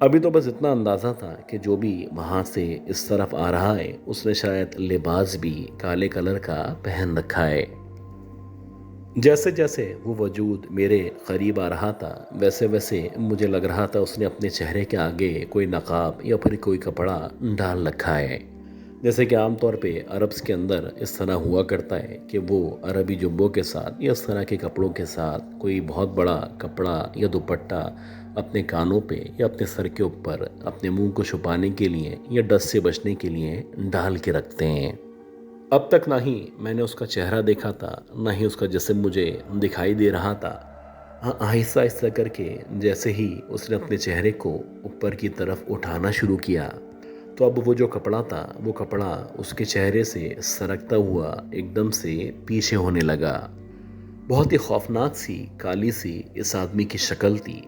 ابھی تو بس اتنا اندازہ تھا کہ جو بھی وہاں سے اس طرف آ رہا ہے اس نے شاید لباس بھی کالے کلر کا پہن رکھا ہے۔ جیسے جیسے وہ وجود میرے قریب آ رہا تھا ویسے ویسے مجھے لگ رہا تھا اس نے اپنے چہرے کے آگے کوئی نقاب یا پھر کوئی کپڑا ڈال رکھا ہے، جیسے کہ عام طور پہ عربس کے اندر اس طرح ہوا کرتا ہے کہ وہ عربی جبوں کے ساتھ یا اس طرح کے کپڑوں کے ساتھ کوئی بہت بڑا کپڑا یا دوپٹہ اپنے کانوں پہ یا اپنے سر کے اوپر اپنے منہ کو چھپانے کے لیے یا ڈسٹ سے بچنے کے لیے ڈال کے رکھتے ہیں۔ اب تک نہ ہی میں نے اس کا چہرہ دیکھا تھا نہ ہی اس کا جسم مجھے دکھائی دے رہا تھا۔ ہاں، آہستہ آہستہ کر کے جیسے ہی اس نے اپنے چہرے کو اوپر کی طرف اٹھانا شروع کیا تو اب وہ جو کپڑا تھا وہ کپڑا اس کے چہرے سے سرکتا ہوا ایک دم سے پیچھے ہونے لگا۔ بہت ہی خوفناک سی کالی سی اس آدمی کی شکل تھی،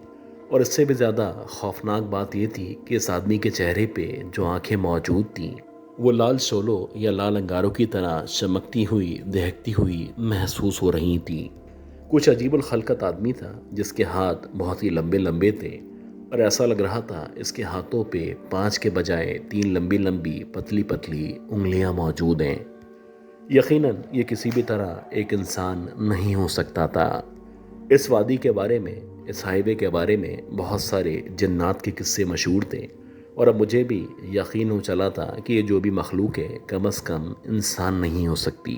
اور اس سے بھی زیادہ خوفناک بات یہ تھی کہ اس آدمی کے چہرے پہ جو آنکھیں موجود تھیں وہ لال شولوں یا لال انگاروں کی طرح چمکتی ہوئی دہکتی ہوئی محسوس ہو رہی تھیں۔ کچھ عجیب الخلقت آدمی تھا جس کے ہاتھ بہت ہی لمبے لمبے تھے، اور ایسا لگ رہا تھا اس کے ہاتھوں پہ 5 کے بجائے 3 لمبی لمبی پتلی پتلی انگلیاں موجود ہیں۔ یقیناً یہ کسی بھی طرح ایک انسان نہیں ہو سکتا تھا۔ اس وادی کے بارے میں، اس ہائی وے کے بارے میں بہت سارے جنات کے قصے مشہور تھے، اور اب مجھے بھی یقین ہو چلا تھا کہ یہ جو بھی مخلوق ہے کم از کم انسان نہیں ہو سکتی۔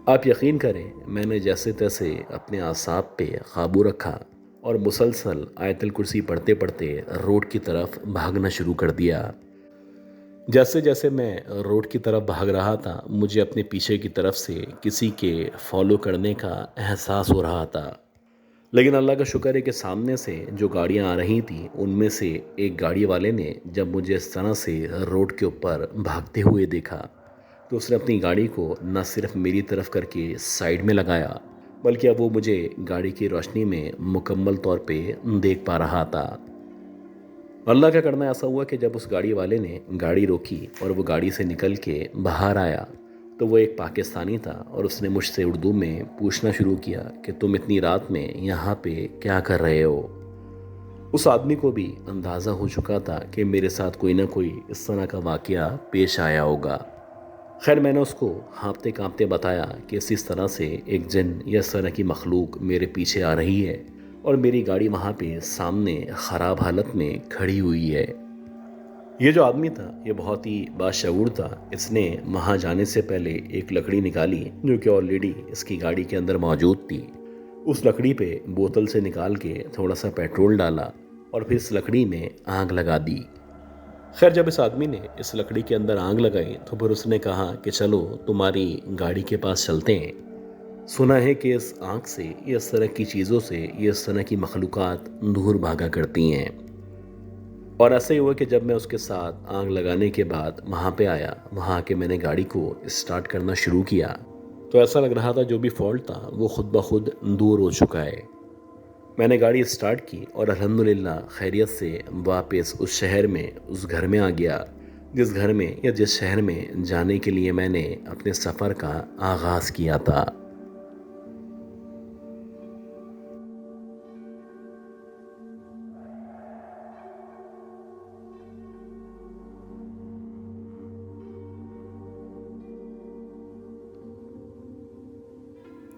آپ یقین کریں میں نے جیسے تیسے اپنے اعصاب پہ قابو رکھا اور مسلسل آیت الکرسی پڑھتے پڑھتے روڈ کی طرف بھاگنا شروع کر دیا۔ جیسے جیسے میں روڈ کی طرف بھاگ رہا تھا مجھے اپنے پیچھے کی طرف سے کسی کے فالو کرنے کا احساس ہو رہا تھا، لیکن اللہ کا شکر ہے کہ سامنے سے جو گاڑیاں آ رہی تھیں ان میں سے ایک گاڑی والے نے جب مجھے اس طرح سے روڈ کے اوپر بھاگتے ہوئے دیکھا تو اس نے اپنی گاڑی کو نہ صرف میری طرف کر کے سائیڈ میں لگایا بلکہ اب وہ مجھے گاڑی کی روشنی میں مکمل طور پہ دیکھ پا رہا تھا۔ اللہ کا کرنا ایسا ہوا کہ جب اس گاڑی والے نے گاڑی روکی اور وہ گاڑی سے نکل کے باہر آیا تو وہ ایک پاکستانی تھا، اور اس نے مجھ سے اردو میں پوچھنا شروع کیا کہ تم اتنی رات میں یہاں پہ کیا کر رہے ہو؟ اس آدمی کو بھی اندازہ ہو چکا تھا کہ میرے ساتھ کوئی نہ کوئی اس طرح کا واقعہ پیش آیا ہوگا۔ خیر میں نے اس کو ہانپتے کانپتے بتایا کہ اس طرح سے ایک جن یا اس طرح کی مخلوق میرے پیچھے آ رہی ہے اور میری گاڑی وہاں پہ سامنے خراب حالت میں کھڑی ہوئی ہے۔ یہ جو آدمی تھا یہ بہت ہی باشعور تھا۔ اس نے وہاں جانے سے پہلے ایک لکڑی نکالی جو کہ آلریڈی اس کی گاڑی کے اندر موجود تھی۔ اس لکڑی پہ بوتل سے نکال کے تھوڑا سا پیٹرول ڈالا اور پھر اس لکڑی میں آگ لگا دی۔ خیر جب اس آدمی نے اس لکڑی کے اندر آگ لگائی تو پھر اس نے کہا کہ چلو تمہاری گاڑی کے پاس چلتے ہیں، سنا ہے کہ اس آگ سے یا اس طرح کی چیزوں سے یا اس طرح کی مخلوقات دور بھاگا کرتی ہیں۔ اور ایسا ہی ہوا کہ جب میں اس کے ساتھ آگ لگانے کے بعد وہاں پہ آیا، وہاں کے میں نے گاڑی کو اسٹارٹ کرنا شروع کیا تو ایسا لگ رہا تھا جو بھی فالٹ تھا وہ خود بخود دور ہو چکا ہے۔ میں نے گاڑی اسٹارٹ کی اور الحمدللہ خیریت سے واپس اس شہر میں اس گھر میں آ گیا جس گھر میں یا جس شہر میں جانے کے لیے میں نے اپنے سفر کا آغاز کیا تھا۔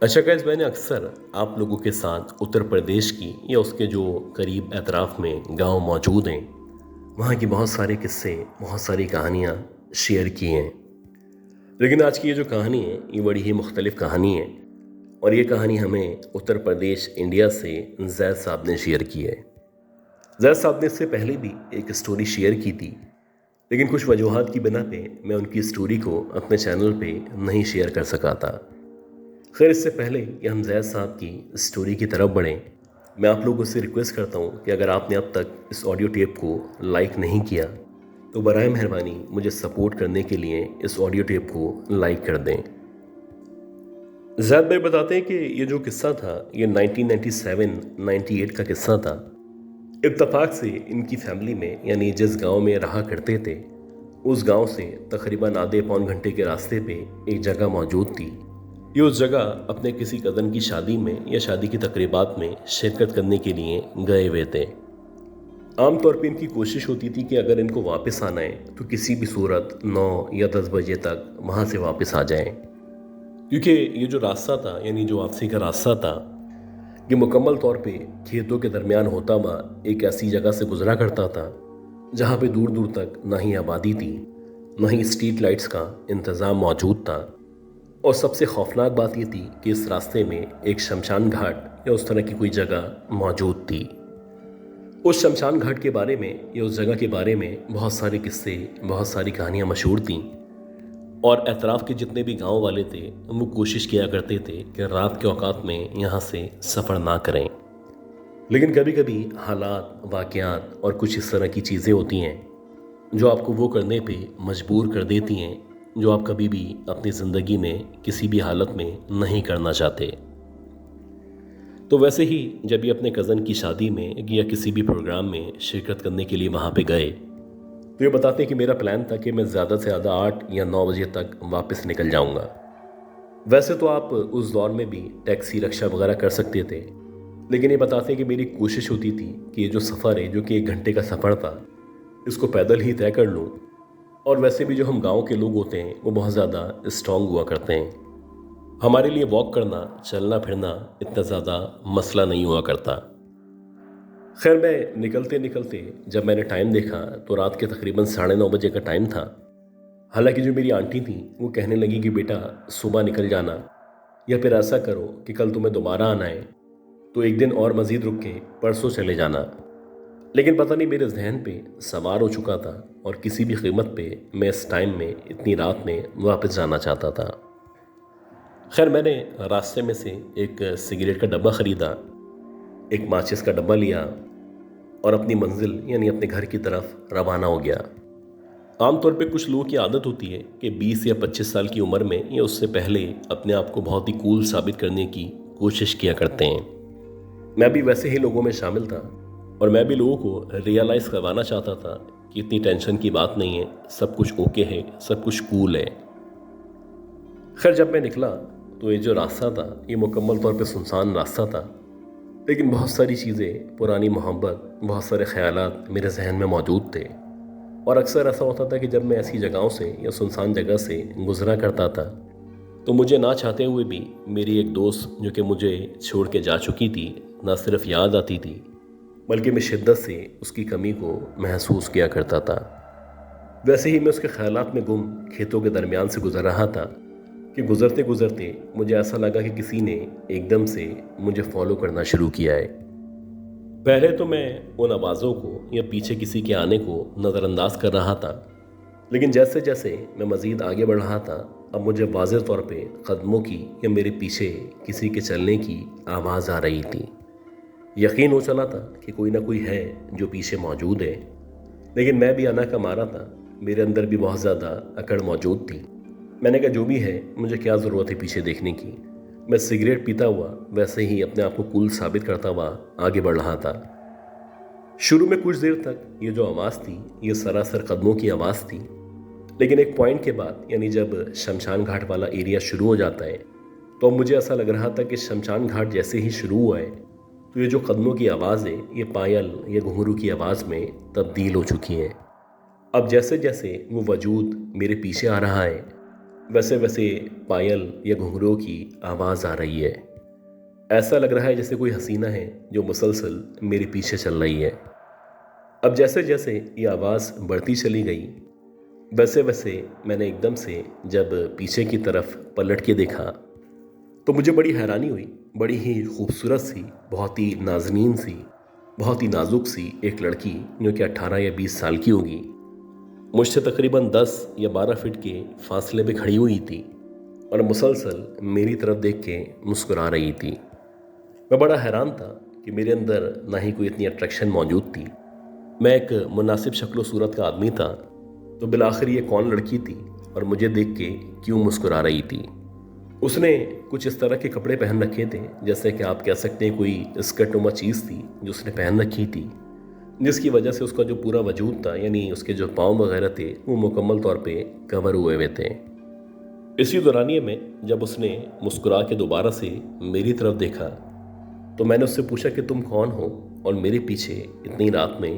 اچھا گائز، میں نے اکثر آپ لوگوں کے ساتھ اتر پردیش کی یا اس کے جو قریب اطراف میں گاؤں موجود ہیں وہاں کی بہت سارے قصے، بہت ساری کہانیاں شیئر کی ہیں، لیکن آج کی یہ جو کہانی ہے یہ بڑی ہی مختلف کہانی ہے، اور یہ کہانی ہمیں اتر پردیش انڈیا سے زید صاحب نے شیئر کی ہے۔ زید صاحب نے اس سے پہلے بھی ایک سٹوری شیئر کی تھی، لیکن کچھ وجوہات کی بنا پہ میں ان کی سٹوری کو اپنے چینل پہ نہیں شیئر کر سکا تھا۔ خیر اس سے پہلے کہ ہم زید صاحب کی سٹوری کی طرف بڑھیں، میں آپ لوگوں سے ریکویسٹ کرتا ہوں کہ اگر آپ نے اب تک اس آڈیو ٹیپ کو لائک نہیں کیا تو برائے مہربانی مجھے سپورٹ کرنے کے لیے اس آڈیو ٹیپ کو لائک کر دیں۔ زید بھائی بتاتے ہیں کہ یہ جو قصہ تھا یہ 1997-98 کا قصہ تھا۔ اتفاق سے ان کی فیملی میں یعنی جس گاؤں میں رہا کرتے تھے اس گاؤں سے تقریباً آدھے پون گھنٹے کے راستے پہ ایک جگہ موجود تھی۔ یہ اس جگہ اپنے کسی کزن کی شادی میں یا شادی کی تقریبات میں شرکت کرنے کے لیے گئے ہوئے تھے۔ عام طور پہ ان کی کوشش ہوتی تھی کہ اگر ان کو واپس آنا ہے تو کسی بھی صورت 9 یا 10 بجے تک وہاں سے واپس آ جائیں، کیونکہ یہ جو راستہ تھا یعنی جو واپسی کا راستہ تھا یہ مکمل طور پہ کھیتوں کے درمیان ہوتا ہوا ایک ایسی جگہ سے گزرا کرتا تھا جہاں پہ دور دور تک نہ ہی آبادی تھی، نہ ہی اسٹریٹ لائٹس کا انتظام موجود تھا، اور سب سے خوفناک بات یہ تھی کہ اس راستے میں ایک شمشان گھاٹ یا اس طرح کی کوئی جگہ موجود تھی۔ اس شمشان گھاٹ کے بارے میں یا اس جگہ کے بارے میں بہت سارے قصے، بہت ساری کہانیاں مشہور تھیں، اور اطراف کے جتنے بھی گاؤں والے تھے وہ کوشش کیا کرتے تھے کہ رات کے اوقات میں یہاں سے سفر نہ کریں، لیکن کبھی کبھی حالات، واقعات اور کچھ اس طرح کی چیزیں ہوتی ہیں جو آپ کو وہ کرنے پہ مجبور کر دیتی ہیں جو آپ کبھی بھی اپنی زندگی میں کسی بھی حالت میں نہیں کرنا چاہتے۔ تو ویسے ہی جب یہ اپنے کزن کی شادی میں یا کسی بھی پروگرام میں شرکت کرنے کے لیے وہاں پہ گئے تو یہ بتاتے ہیں کہ میرا پلان تھا کہ میں زیادہ سے زیادہ 8 یا 9 بجے تک واپس نکل جاؤں گا۔ ویسے تو آپ اس دور میں بھی ٹیکسی، رکشہ وغیرہ کر سکتے تھے، لیکن یہ بتاتے ہیں کہ میری کوشش ہوتی تھی کہ یہ جو سفر ہے جو کہ 1 گھنٹے کا سفر تھا اس کو پیدل ہی طے کر لوں، اور ویسے بھی جو ہم گاؤں کے لوگ ہوتے ہیں وہ بہت زیادہ اسٹرانگ ہوا کرتے ہیں، ہمارے لیے واک کرنا، چلنا پھرنا اتنا زیادہ مسئلہ نہیں ہوا کرتا۔ خیر میں نکلتے نکلتے جب میں نے ٹائم دیکھا تو رات کے تقریباً 9:30 بجے کا ٹائم تھا۔ حالانکہ جو میری آنٹی تھیں وہ کہنے لگی کہ بیٹا صبح نکل جانا، یا پھر ایسا کرو کہ کل تمہیں دوبارہ آنا ہے تو 1 دن اور مزید رک کے پرسوں چلے جانا، لیکن پتہ نہیں میرے ذہن پہ سوار ہو چکا تھا اور کسی بھی قیمت پہ میں اس ٹائم میں اتنی رات میں واپس جانا چاہتا تھا۔ خیر میں نے راستے میں سے ایک سگریٹ کا ڈبہ خریدا، ایک ماچس کا ڈبہ لیا اور اپنی منزل یعنی اپنے گھر کی طرف روانہ ہو گیا۔ عام طور پہ کچھ لوگوں کی عادت ہوتی ہے کہ 20 یا 25 سال کی عمر میں یا اس سے پہلے اپنے آپ کو بہت ہی کول ثابت کرنے کی کوشش کیا کرتے ہیں۔ میں بھی ویسے ہی لوگوں میں شامل تھا، اور میں بھی لوگوں کو ریئلائز کروانا چاہتا تھا کہ اتنی ٹینشن کی بات نہیں ہے، سب کچھ اوکے ہے، سب کچھ کول ہے۔ خیر جب میں نکلا تو یہ جو راستہ تھا یہ مکمل طور پہ سنسان راستہ تھا، لیکن بہت ساری چیزیں، پرانی محبت، بہت سارے خیالات میرے ذہن میں موجود تھے، اور اکثر ایسا ہوتا تھا کہ جب میں ایسی جگہوں سے یا سنسان جگہ سے گزرا کرتا تھا تو مجھے نہ چاہتے ہوئے بھی میری ایک دوست جو کہ مجھے چھوڑ کے جا چکی تھی نہ صرف یاد آتی تھی بلکہ میں شدت سے اس کی کمی کو محسوس کیا کرتا تھا۔ ویسے ہی میں اس کے خیالات میں گم کھیتوں کے درمیان سے گزر رہا تھا کہ گزرتے گزرتے مجھے ایسا لگا کہ کسی نے ایک دم سے مجھے فالو کرنا شروع کیا ہے۔ پہلے تو میں ان آوازوں کو یا پیچھے کسی کے آنے کو نظر انداز کر رہا تھا، لیکن جیسے جیسے میں مزید آگے بڑھ رہا تھا اب مجھے واضح طور پہ قدموں کی یا میرے پیچھے کسی کے چلنے کی آواز آ رہی تھی۔ یقین ہو چلا تھا کہ کوئی نہ کوئی ہے جو پیچھے موجود ہے، لیکن میں بھی انا کا مارا تھا، میرے اندر بھی بہت زیادہ اکڑ موجود تھی۔ میں نے کہا جو بھی ہے مجھے کیا ضرورت ہے پیچھے دیکھنے کی، میں سگریٹ پیتا ہوا ویسے ہی اپنے آپ کو کول ثابت کرتا ہوا آگے بڑھ رہا تھا۔ شروع میں کچھ دیر تک یہ جو آواز تھی یہ سراسر قدموں کی آواز تھی، لیکن ایک پوائنٹ کے بعد یعنی جب شمشان گھاٹ والا ایریا شروع ہو جاتا ہے تو اب مجھے ایسا لگ رہا تھا کہ شمشان گھاٹ جیسے ہی شروع ہوا ہے تو یہ جو قدموں کی آواز ہے یہ پائل یا گھنگرو کی آواز میں تبدیل ہو چکی ہے۔ اب جیسے جیسے وہ وجود میرے پیچھے آ رہا ہے ویسے ویسے پائل یا گھنگرو کی آواز آ رہی ہے۔ ایسا لگ رہا ہے جیسے کوئی حسینہ ہے جو مسلسل میرے پیچھے چل رہی ہے۔ اب جیسے جیسے یہ آواز بڑھتی چلی گئی ویسے ویسے میں نے ایک دم سے جب پیچھے کی طرف پلٹ کے دیکھا تو مجھے بڑی حیرانی ہوئی، بڑی ہی خوبصورت سی، بہت ہی نازنین سی، بہت ہی نازک سی ایک لڑکی جو کہ 18 یا 20 سال کی ہوگی مجھ سے تقریباً 10 یا 12 فٹ کے فاصلے پہ کھڑی ہوئی تھی اور مسلسل میری طرف دیکھ کے مسکرا رہی تھی۔ میں بڑا حیران تھا کہ میرے اندر نہ ہی کوئی اتنی اٹریکشن موجود تھی، میں ایک مناسب شکل و صورت کا آدمی تھا، تو بالآخر یہ کون لڑکی تھی اور مجھے دیکھ کے کیوں مسکرا رہی تھی؟ اس نے کچھ اس طرح کے کپڑے پہن رکھے تھے جیسے کہ آپ کہہ سکتے ہیں کوئی اسکرٹ نما چیز تھی جو اس نے پہن رکھی تھی، جس کی وجہ سے اس کا جو پورا وجود تھا یعنی اس کے جو پاؤں وغیرہ تھے وہ مکمل طور پہ کور ہوئے ہوئے تھے۔ اسی دورانیے میں جب اس نے مسکرا کے دوبارہ سے میری طرف دیکھا تو میں نے اس سے پوچھا کہ تم کون ہو اور میرے پیچھے اتنی رات میں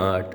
8